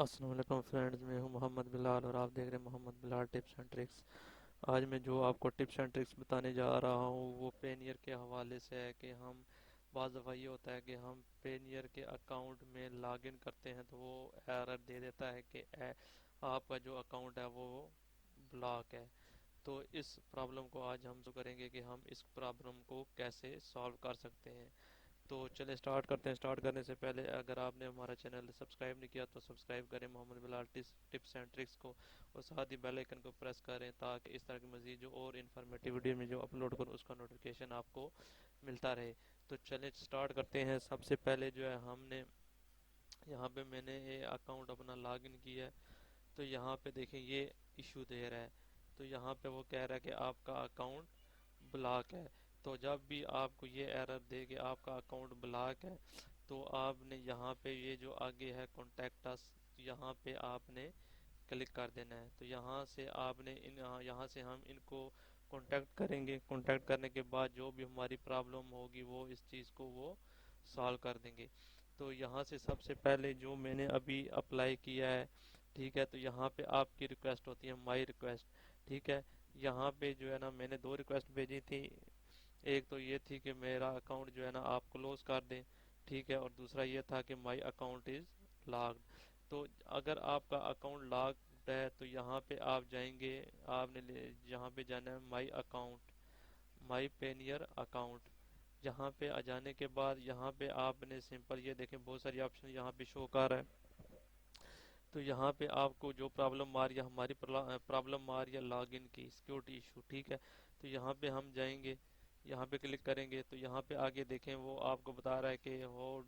السلام علیکم فرینڈز، میں ہوں محمد بلال اور آپ دیکھ رہے ہیں محمد بلال ٹپس اینڈ ٹرکس۔ آج میں جو آپ کو ٹپس اینڈ ٹرکس بتانے جا رہا ہوں وہ پینیئر کے حوالے سے ہے کہ ہم بعض دفعہ یہ ہوتا ہے کہ ہم پینیئر کے اکاؤنٹ میں لاگ ان کرتے ہیں تو وہ ایرر دے دیتا ہے کہ آپ کا جو اکاؤنٹ ہے وہ بلاک ہے۔ تو اس پرابلم کو آج ہم جو کریں گے کہ ہم اس پرابلم کو کیسے سالو کر سکتے ہیں۔ تو چلے سٹارٹ کرتے ہیں۔ سٹارٹ کرنے سے پہلے اگر آپ نے ہمارا چینل سبسکرائب نہیں کیا تو سبسکرائب کریں محمد بلال ٹپس اینڈ ٹرکس کو، اور ساتھ ہی بیل آئکن کو پریس کریں تاکہ اس طرح کی مزید جو اور انفارمیٹیو ویڈیو میں جو اپلوڈ کروں اس کا نوٹیفیکیشن آپ کو ملتا رہے۔ تو چلیں سٹارٹ کرتے ہیں۔ سب سے پہلے جو ہے ہم نے یہاں پہ میں نے یہ اکاؤنٹ اپنا لاگ ان کیا ہے، تو یہاں پہ دیکھیں یہ ایشو دے رہا ہے۔ تو یہاں پہ وہ کہہ رہا ہے کہ آپ کا اکاؤنٹ بلاک ہے۔ تو جب بھی آپ کو یہ ایرر دے کہ آپ کا اکاؤنٹ بلاک ہے تو آپ نے یہاں پہ یہ جو آگے ہے کانٹیکٹ اس، یہاں پہ آپ نے کلک کر دینا ہے۔ تو یہاں سے آپ نے یہاں سے ہم ان کو کانٹیکٹ کریں گے۔ کانٹیکٹ کرنے کے بعد جو بھی ہماری پرابلم ہوگی وہ اس چیز کو وہ سالو کر دیں گے۔ تو یہاں سے سب سے پہلے جو میں نے ابھی اپلائی کیا ہے، ٹھیک ہے، تو یہاں پہ آپ کی ریکویسٹ ہوتی ہے مائی ریکویسٹ، ٹھیک ہے۔ یہاں پہ جو ہے نا میں نے دو ریکویسٹ بھیجی تھی، ایک تو یہ تھی کہ میرا اکاؤنٹ جو ہے نا آپ کلوز کر دیں، ٹھیک ہے، اور دوسرا یہ تھا کہ مائی اکاؤنٹ از لاگڈ۔ تو اگر آپ کا اکاؤنٹ لاگڈ ہے تو یہاں پہ آپ جائیں گے، آپ نے یہاں پہ جانا ہے my account, my pioneer account. یہاں پہ آ جانے کے بعد یہاں پہ آپ نے سمپل یہ دیکھیں بہت ساری آپشن یہاں پہ شو کر رہا ہے۔ تو یہاں پہ آپ کو جو پرابلم آ رہی ہے، ہماری پرابلم آ رہی ہے لاگ ان کی سیکیورٹی ایشو، ٹھیک ہے۔ تو یہاں پہ ہم جائیں گے، یہاں پہ کلک کریں گے تو یہاں پہ آگے دیکھیں وہ آپ کو بتا رہا ہے کہ how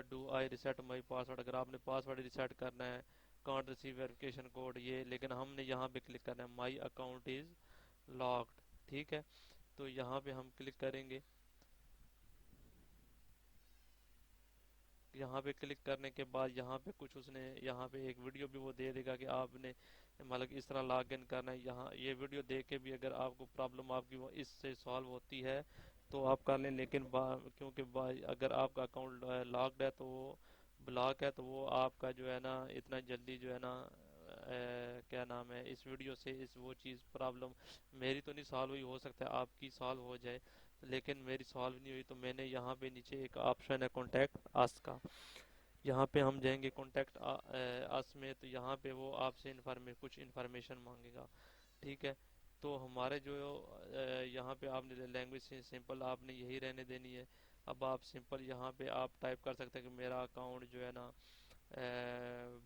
do I reset my password. اگر آپ نے پاسورڈ ریسیٹ کرنا ہے، کانٹ ریسیو ویریفیکیشن کوڈ یہ، لیکن ہم نے یہاں پہ کلک کرنا ہے مائی اکاؤنٹ از لاگڈ، ٹھیک ہے۔ تو یہاں پہ ہم کلک کریں گے۔ یہاں پہ کلک کرنے کے بعد یہاں پہ کچھ اس نے یہاں پہ ایک ویڈیو بھی وہ دے دے گا کہ آپ نے مطلب اس طرح لاگ ان کرنا ہے۔ یہاں یہ ویڈیو دیکھ کے بھی اگر آپ کو پرابلم آپ کی وہ اس سے سالو ہوتی ہے تو آپ کر لیں، لیکن کیونکہ اگر آپ کا اکاؤنٹ لاگڈ ہے تو وہ بلاک ہے تو وہ آپ کا جو ہے نا اتنا جلدی جو ہے نا کیا نام ہے اس ویڈیو سے اس وہ چیز پرابلم میری تو نہیں سالو ہوئی، ہو سکتا ہے آپ کی سالو ہو جائے، لیکن میری سالو نہیں ہوئی۔ تو میں نے یہاں پہ نیچے ایک آپشن ہے کانٹیکٹ اس کا، یہاں پہ ہم جائیں گے کانٹیکٹ اس میں، تو یہاں پہ وہ آپ سے کچھ انفارمیشن مانگے گا، ٹھیک ہے۔ تو ہمارے جو یہاں پہ آپ نے لینگویج سے سمپل آپ نے یہی رہنے دینی ہے۔ اب آپ سمپل یہاں پہ آپ ٹائپ کر سکتے ہیں کہ میرا اکاؤنٹ جو ہے نا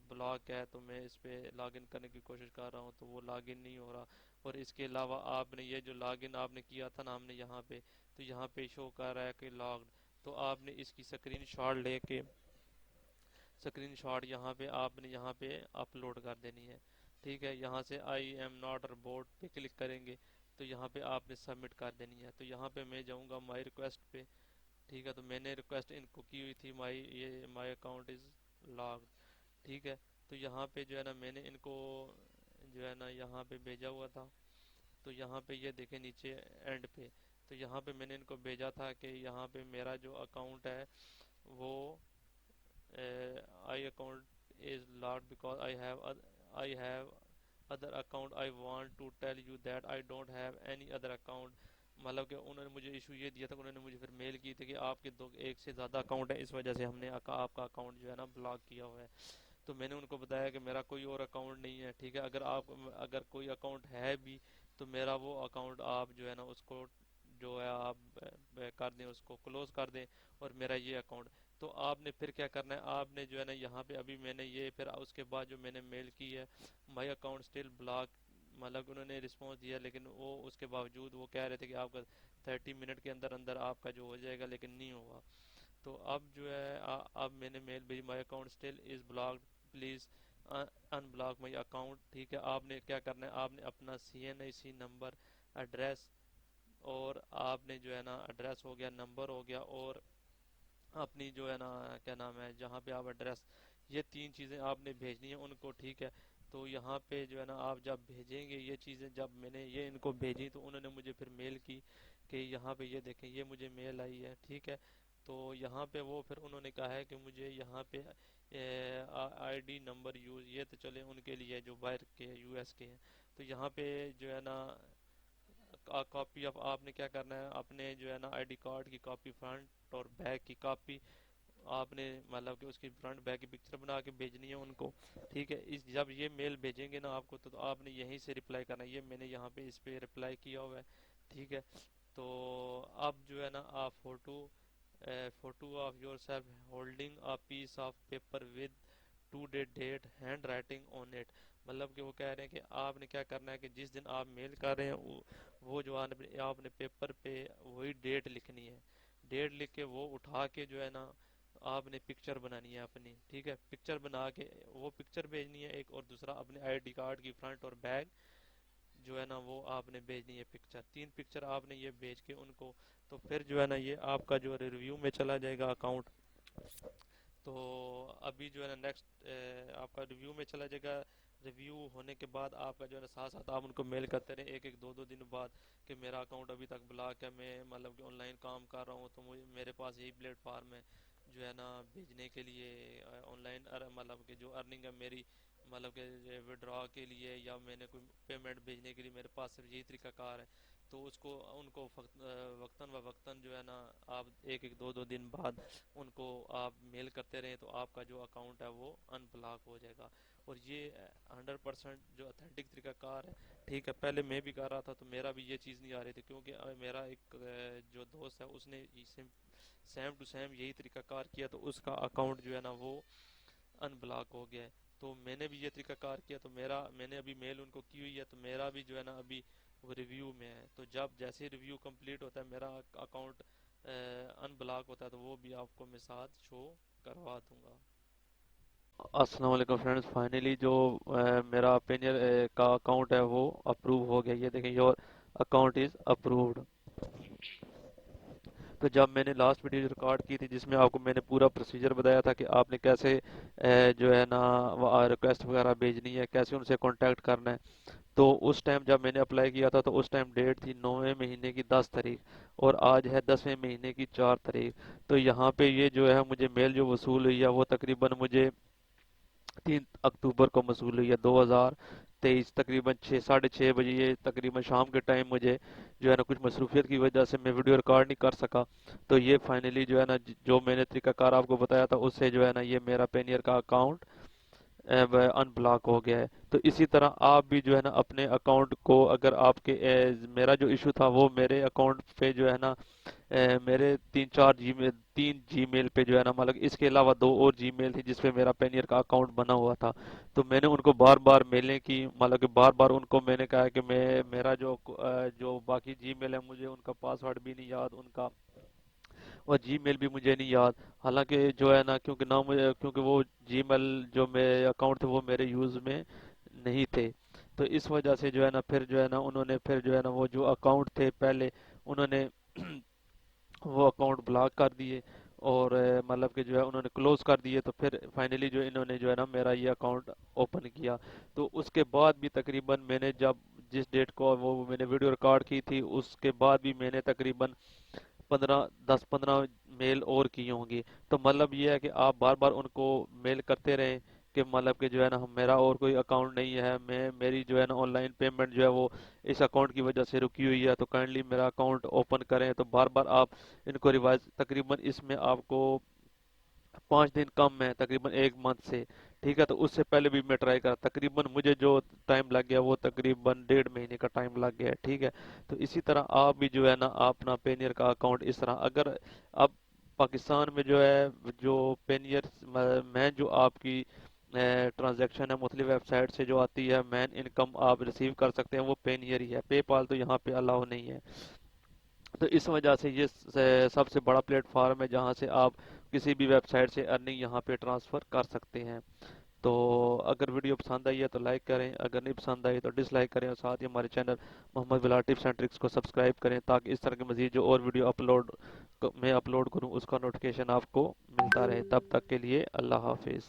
بلاک ہے، تو میں اس پہ لاگ ان کرنے کی کوشش کر رہا ہوں تو وہ لاگ ان نہیں ہو رہا۔ اور اس کے علاوہ آپ نے یہ جو لاگ ان آپ نے کیا تھا نا ہم نے یہاں پہ، تو یہاں پہ شو کر رہا ہے کہ لاگڈ۔ تو آپ نے اس کی اسکرین شاٹ لے کے اسکرین شاٹ یہاں پہ آپ نے یہاں پہ اپلوڈ کر دینی ہے، ٹھیک ہے۔ یہاں سے آئی ایم ناٹ روبوٹ پہ کلک کریں گے تو یہاں پہ آپ نے سبمٹ کر دینی ہے۔ تو یہاں پہ میں جاؤں گا مائی ریکویسٹ پہ، ٹھیک ہے۔ تو میں نے ریکویسٹ ان کو کی ہوئی تھی مائی اکاؤنٹ از لاگڈ، ٹھیک ہے۔ تو یہاں پہ جو ہے نا میں نے ان کو جو ہے نا یہاں پہ بھیجا ہوا تھا، تو یہاں پہ یہ دیکھیں نیچے اینڈ پہ، تو یہاں پہ میں نے ان کو بھیجا تھا کہ یہاں پہ میرا جو اکاؤنٹ ہے وہ I account is logged because I have other account I want to tell you that I don't have any other account. مطلب کہ انہوں نے مجھے ایشو یہ دیا تھا کہ انہوں نے مجھے پھر میل کی تھی کہ آپ کے ایک سے زیادہ اکاؤنٹ ہے، اس وجہ سے ہم نے آپ کا اکاؤنٹ جو ہے نا بلاک کیا ہوا ہے۔ تو میں نے ان کو بتایا کہ میرا کوئی اور اکاؤنٹ نہیں ہے، ٹھیک ہے۔ اگر کوئی اکاؤنٹ ہے بھی تو میرا وہ اکاؤنٹ آپ جو ہے نا اس کو جو ہے آپ کر دیں، اس کو کلوز کر دیں، اور میرا یہ اکاؤنٹ۔ تو آپ نے پھر کیا کرنا ہے، آپ نے جو ہے نا یہاں پہ ابھی میں نے یہ پھر اس کے بعد جو میں نے میل کی ہے مائی اکاؤنٹ اسٹل بلاک، مطلب انہوں نے رسپانس دیا لیکن وہ اس کے باوجود وہ کہہ رہے تھے کہ آپ کا 30 منٹ کے اندر اندر آپ کا جو ہو جائے گا، لیکن نہیں ہوگا۔ تو اب جو ہے اب میں نے میل بھیجی my account still is blocked please in block my account, ٹھیک ہے۔ آپ نے کیا کرنا ہے، آپ نے اپنا CNIC نمبر، ایڈریس، اور آپ نے جو ہے نا ایڈریس ہو گیا، نمبر ہو گیا، اور اپنی جو ہے نا کیا نام ہے جہاں پہ آپ ایڈریس، یہ تین چیزیں آپ نے بھیجنی ہیں ان کو، ٹھیک ہے۔ تو یہاں پہ جو ہے نا آپ جب بھیجیں گے یہ چیزیں، جب میں نے یہ ان کو بھیجی تو انہوں نے مجھے پھر میل کی کہ یہاں پہ یہ دیکھیں یہ مجھے میل آئی ہے، ٹھیک ہے۔ تو یہاں پہ وہ پھر انہوں نے کہا ہے کہ مجھے یہاں پہ آئی ڈی نمبر یوز، یہ تو چلے ان کے لیے جو باہر کے یو ایس کے ہیں، تو یہاں پہ جو ہے نا کاپی آف، آپ نے کیا کرنا ہے، اپنے جو ہے نا آئی ڈی کارڈ کی کاپی فرنٹ اور بیک کی کاپی آپ نے مطلب کہ اس کی فرنٹ بیک کی پکچر بنا کے بھیجنی ہے ان کو، ٹھیک ہے؟ جب یہ میل بھیجیں گے نا آپ کو تو آپ نے یہیں سے رپلائی کرنا ہے، یہ میں نے یہاں پہ اس پہ رپلائی کیا ہوا ہے، ٹھیک ہے؟ تو اب جو ہے نا آپ photo of yourself holding a piece of paper with to date handwriting on it, مطلب کہ وہ کہہ رہے ہیں کہ آپ نے کیا کرنا ہے کہ جس دن آپ میل کر رہے ہیں وہ جو آپ نے پیپر پہ وہی ڈیٹ لکھنی ہے، ڈیٹ لکھ کے وہ اٹھا کے جو ہے نا آپ نے پکچر بنانی ہے اپنی، ٹھیک ہے؟ پکچر بنا کے وہ پکچر بھیجنی ہے ایک، اور دوسرا اپنے آئی ڈی کارڈ کی فرنٹ اور بیک جو ہے نا وہ آپ نے بھیجنی ہے پکچر، تین پکچر آپ نے یہ بھیج کے ان کو، تو پھر جو ہے نا یہ آپ کا جو ریویو میں چلا جائے گا اکاؤنٹ، تو ابھی جو ہے نا نیکسٹ آپ کا ریویو میں چلا جائے گا، ریویو ہونے کے بعد آپ کا جو ہے نا ساتھ ساتھ آپ ان کو میل کرتے رہیں ایک ایک دو دو دن بعد کہ میرا اکاؤنٹ ابھی تک بلاک ہے، میں مطلب کہ آن لائن کام کر رہا ہوں تو میرے پاس یہی پلیٹ فارم ہے جو ہے نا بھیجنے کے لیے آن لائن مطلب کہ جو ارننگ ہے میری، مطلب کہ ودرا کے لیے یا میں نے کوئی پیمنٹ بھیجنے کے لیے میرے پاس صرف یہی طریقہ کار ہے، تو اس کو ان کو وقتاً و وقتاً جو ہے نا آپ ایک ایک دو دو دن بعد ان کو آپ میل کرتے رہیں تو آپ کا جو اکاؤنٹ ہے وہ ان بلاک ہو جائے گا، اور یہ 100% جو اتھینٹک طریقہ کار ہے، ٹھیک ہے؟ پہلے میں بھی کر رہا تھا تو میرا بھی یہ چیز نہیں آ رہی تھی، کیونکہ میرا ایک جو دوست ہے اس نے سیم ٹو سیم یہی طریقہ کار کیا تو اس کا اکاؤنٹ جو ہے نا وہ ان بلاک ہو گیا ہے، تو میں نے بھی یہ طریقہ کار کیا تو میں نے ابھی میل ان کو کی ہوئی ہے تو میرا بھی جو ہے نا ابھی وہ ریویو میں ہے، تو جب جیسے ریویو کمپلیٹ ہوتا ہے میرا اکاؤنٹ ان بلاک ہوتا ہے تو وہ بھی آپ کو میں ساتھ شو کروا دوں گا۔ السلام علیکم فرینڈز، فائنلی جو میرا پینئر کا اکاؤنٹ ہے وہ اپروو ہو گیا، یہ دیکھیں یور اکاؤنٹ از اپرووڈ۔ تو جب میں نے لاسٹ ویڈیو ریکارڈ کی تھی جس میں آپ کو میں نے پورا پروسیجر بتایا تھا کہ آپ نے کیسے جو ہے نا ریکویسٹ وغیرہ بھیجنی ہے، کیسے ان سے کانٹیکٹ کرنا ہے، تو اس ٹائم جب میں نے اپلائی کیا تھا تو اس ٹائم ڈیٹ تھی 9ویں مہینے کی 10 تاریخ، اور آج ہے 10ویں مہینے کی 4 تاریخ، تو یہاں پہ یہ جو ہے مجھے میل جو وصول ہوئی ہے وہ تقریباً مجھے 3 اکتوبر کو موصول ہوئی ہے 2023، تقریباً 6:30 بجے، یہ تقریباً شام کے ٹائم مجھے جو ہے نا کچھ مصروفیت کی وجہ سے میں ویڈیو ریکارڈ نہیں کر سکا، تو یہ فائنلی جو ہے نا جو میں نے طریقہ کار آپ کو بتایا تھا اس سے جو ہے نا یہ میرا پینیئر کا اکاؤنٹ ان بلاک ہو گیا ہے۔ تو اسی طرح آپ بھی جو ہے نا اپنے اکاؤنٹ کو، اگر آپ کے میرا جو ایشو تھا وہ میرے اکاؤنٹ پہ جو ہے نا میرے تین جی میل پہ جو ہے نا، مطلب اس کے علاوہ دو اور جی میل تھی جس پہ میرا پینیئر کا اکاؤنٹ بنا ہوا تھا، تو میں نے ان کو بار بار میلیں کی، مطلب کہ بار بار ان کو میں نے کہا کہ میرا جو باقی جی میل ہے مجھے ان کا پاسورڈ بھی نہیں یاد ان کا، اور جی میل بھی مجھے نہیں یاد، حالانکہ جو ہے نا کیونکہ وہ جی میل جو میرے اکاؤنٹ تھے وہ میرے یوز میں نہیں تھے، تو اس وجہ سے جو ہے نا پھر جو ہے نا انہوں نے پھر جو ہے نا وہ جو اکاؤنٹ تھے پہلے انہوں نے وہ اکاؤنٹ بلاک کر دیے، اور مطلب کہ جو ہے انہوں نے کلوز کر دیے، تو پھر فائنلی جو انہوں نے جو ہے نا میرا یہ اکاؤنٹ اوپن کیا، تو اس کے بعد بھی تقریباً میں نے جس ڈیٹ کو وہ میں نے ویڈیو ریکارڈ کی تھی اس کے بعد بھی میں نے تقریباً 10-15 میل اور کی ہوں گی، تو مطلب یہ ہے کہ آپ بار بار ان کو میل کرتے رہیں کہ مطلب کہ جو ہے نا میرا اور کوئی اکاؤنٹ نہیں ہے، میری جو ہے نا آن لائن پیمنٹ جو ہے وہ اس اکاؤنٹ کی وجہ سے رکی ہوئی ہے، تو کائنڈلی میرا اکاؤنٹ اوپن کریں، تو بار بار آپ ان کو ریوائز، تقریباً اس میں آپ کو 5 دن کم ہے تقریباً 1 منتھ سے، ٹھیک ہے؟ تو اس سے پہلے بھی میں ٹرائی کرا، تقریباً مجھے جو ٹائم لگ گیا وہ تقریباً 1.5 مہینے کا ٹائم لگ گیا ہے، ٹھیک ہے؟ تو اسی طرح آپ بھی جو ہے نا اپنا پینیئر کا اکاؤنٹ اس طرح، اگر اب پاکستان میں جو ہے جو پینیئر میں جو آپ کی ٹرانزیکشن ہے مختلف ویب سائٹ سے جو آتی ہے مین انکم آپ ریسیو کر سکتے ہیں وہ پینیئر ہی ہے، پے پال تو یہاں پہ الاؤ نہیں ہے، تو اس وجہ سے یہ سب سے بڑا پلیٹ فارم ہے جہاں سے آپ کسی بھی ویب سائٹ سے ارننگ یہاں پہ ٹرانسفر کر سکتے ہیں۔ تو اگر ویڈیو پسند آئی ہے تو لائک کریں، اگر نہیں پسند آئی تو ڈس لائک کریں، اور ساتھ ہی ہمارے channel Muhammad Bilal tips and tricks کو سبسکرائب کریں تاکہ اس طرح کے مزید جو اور ویڈیو میں اپلوڈ کروں اس کا نوٹیفیکیشن آپ کو ملتا رہے۔ تب تک کے لیے اللہ حافظ۔